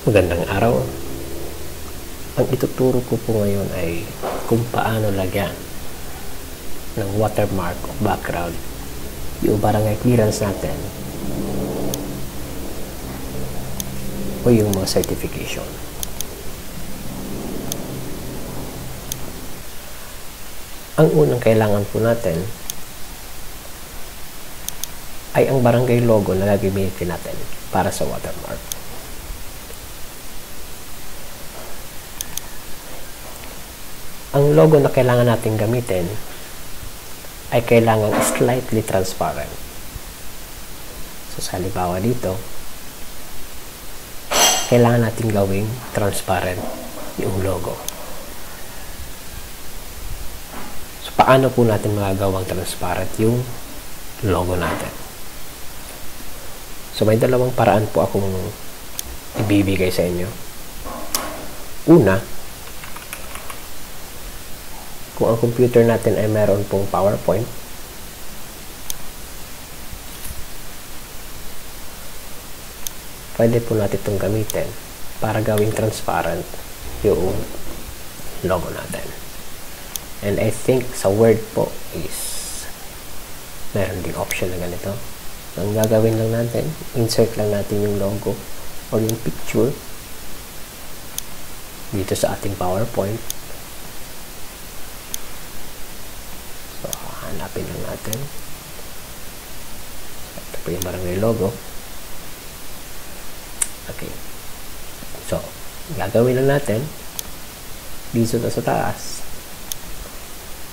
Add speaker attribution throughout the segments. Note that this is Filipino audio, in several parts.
Speaker 1: Magandang araw. Ang ituturo ko po ngayon ay kung paano lagyan ng watermark o background yung barangay clearance natin o yung mga certification. Ang unang kailangan po natin ay ang barangay logo na gagamitin natin para sa watermark. Ang logo na kailangan natin gamitin ay kailangan slightly transparent. So, sa halimbawa dito, kailangan natin gawing transparent yung logo. So, paano po natin magagawang transparent yung logo natin? So, may dalawang paraan po akong ibibigay sa inyo. Una, kung ang computer natin ay meron pong PowerPoint, pwede po natin itong gamitin para gawing transparent yung logo natin. And I think sa Word po is meron ding option na ganito. Ang gagawin lang natin, insert lang natin yung logo or yung picture dito sa ating PowerPoint. So, hanapin lang natin. Ito po yung barangay logo. Okay. So, gagawin lang natin dito na sa taas.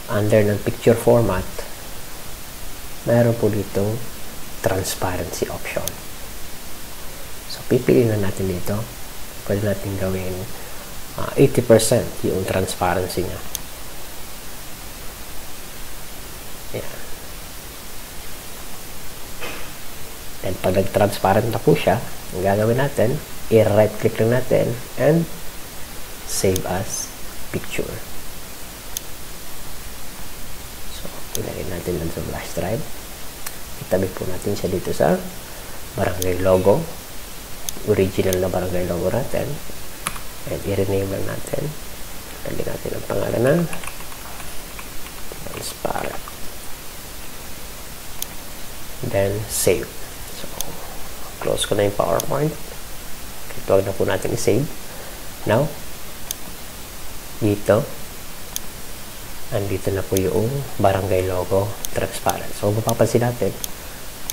Speaker 1: Under ng picture format, mayroon po dito transparency option. So, pipiliin na natin dito. Pwede natin gawin 80% yung transparency niya. Ayan. Then, pag nag-transparent na po siya, ang gagawin natin, i-right click lang natin and save as picture. So, ilagay natin lang sa flash drive. Itabi po natin siya dito sa barangay logo. Original na barangay logo natin. And i-rename lang natin. Lagyan natin ang pangalan na transparent. Then, save. So, close ko na yung PowerPoint. Okay, huwag na po natin i-save. Now, dito, andito na po yung barangay logo transparent. So, mapapansin natin,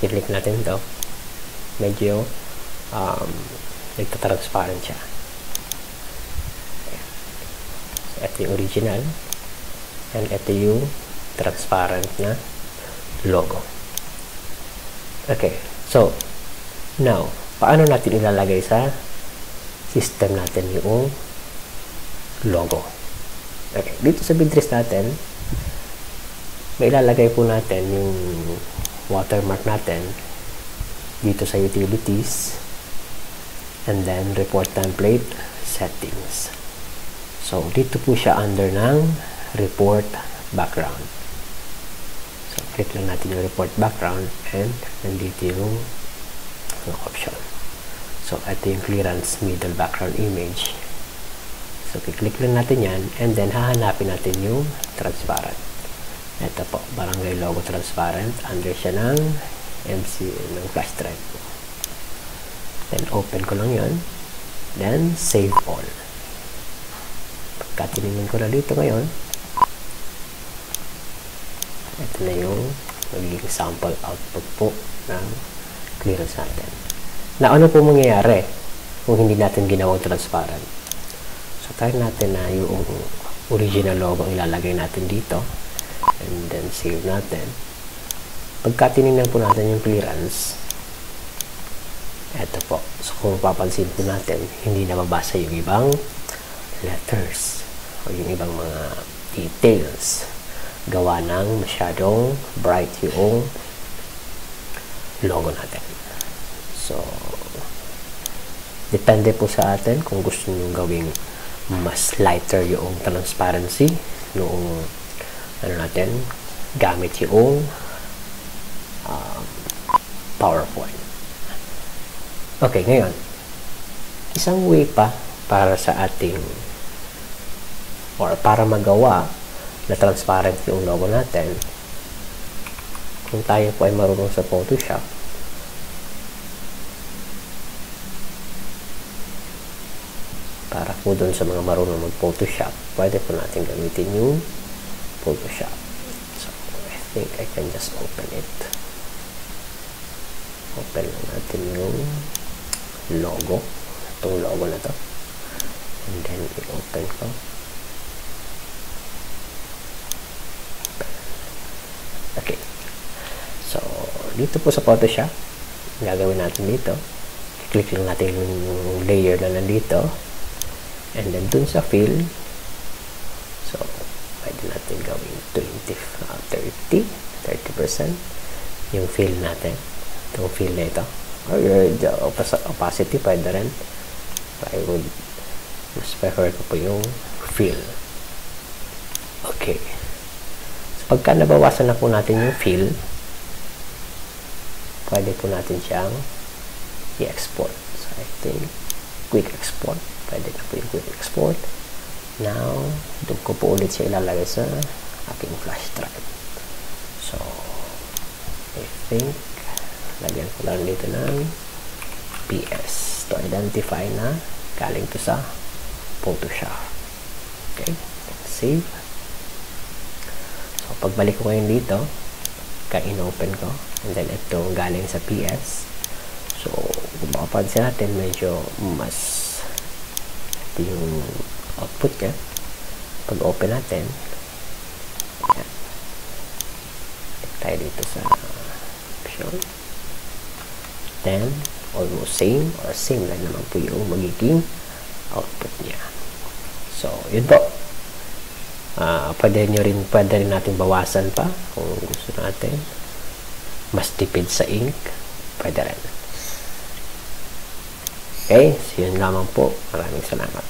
Speaker 1: i-click natin ito, medyo nagtatransparent siya. So, ito yung original and ito yung transparent na logo. Okay, so now, paano natin ilalagay sa system natin yung logo? Okay, dito sa Pinterest natin, may ilalagay po natin yung watermark natin dito sa utilities and then report template settings. So, dito po siya under ng report background. So, click lang natin yung report background and nandito yung option. So, ito yung clearance middle background image. So, click lang natin yan and then hahanapin natin yung transparent. Ito po, barangay logo transparent. Under siya ng MC ng flash drive po. Then, open ko lang yan. Then, save all. Pagka tinignan ko na dito ngayon, ito na yung magiging sample output po ng clearance natin. Na ano po mangyayari kung hindi natin ginawang transparent? So, try natin na yung original logo ang ilalagay natin dito and then save natin. Pagka tinignan po natin yung clearance, eto po. So, kung papansin po natin, hindi nababasa yung ibang letters o yung ibang mga details. Gawa ng masyadong bright yung logo natin. So, depende po sa atin kung gusto nyo gawing mas lighter yung transparency noong natin gamit yung PowerPoint. Okay, ngayon isang way pa para sa ating or para magawa na transparent yung logo natin, kung tayo po ay marunong sa Photoshop, para po dun sa mga marunong mag-Photoshop, pwede po natin gamitin yung Photoshop. So, I think I can just open it. Open lang natin yung logo. Itong logo na to. And then, i-open ko. Okay. So, dito po sa Photoshop, gagawin natin dito. Click lang natin yung layer na nandito. And then, dun sa fill, so, pwede natin gawin 30% yung fill natin. Itong fill na ito. Or the opacity, pwede rin. I would mas prefer ko po yung fill. Okay. So, pagka nabawasan na po natin yung fill, pwede po natin siyang i-export. So, I think, quick export. Pwede na po yung quick export. Now, doon ko po ulit siya ilalagay sa aking flash drive. So, I think, lagyan ko lang dito ng PS to identify na galing to sa Photoshop. Okay, save. So, pagbalik ko ngayon dito, ka-inopen ko, and then ito galing sa PS. So, kung makapansin natin, medyo mas ito yung output niya. Pag open natin, yan. Tayo dito sa option. Then, almost same or same lang naman po yung magiging output niya. So, yun po. Pwede rin natin bawasan pa kung gusto natin. Mas tipid sa ink, pwede rin. Okay, so yun lamang po. Maraming salamat.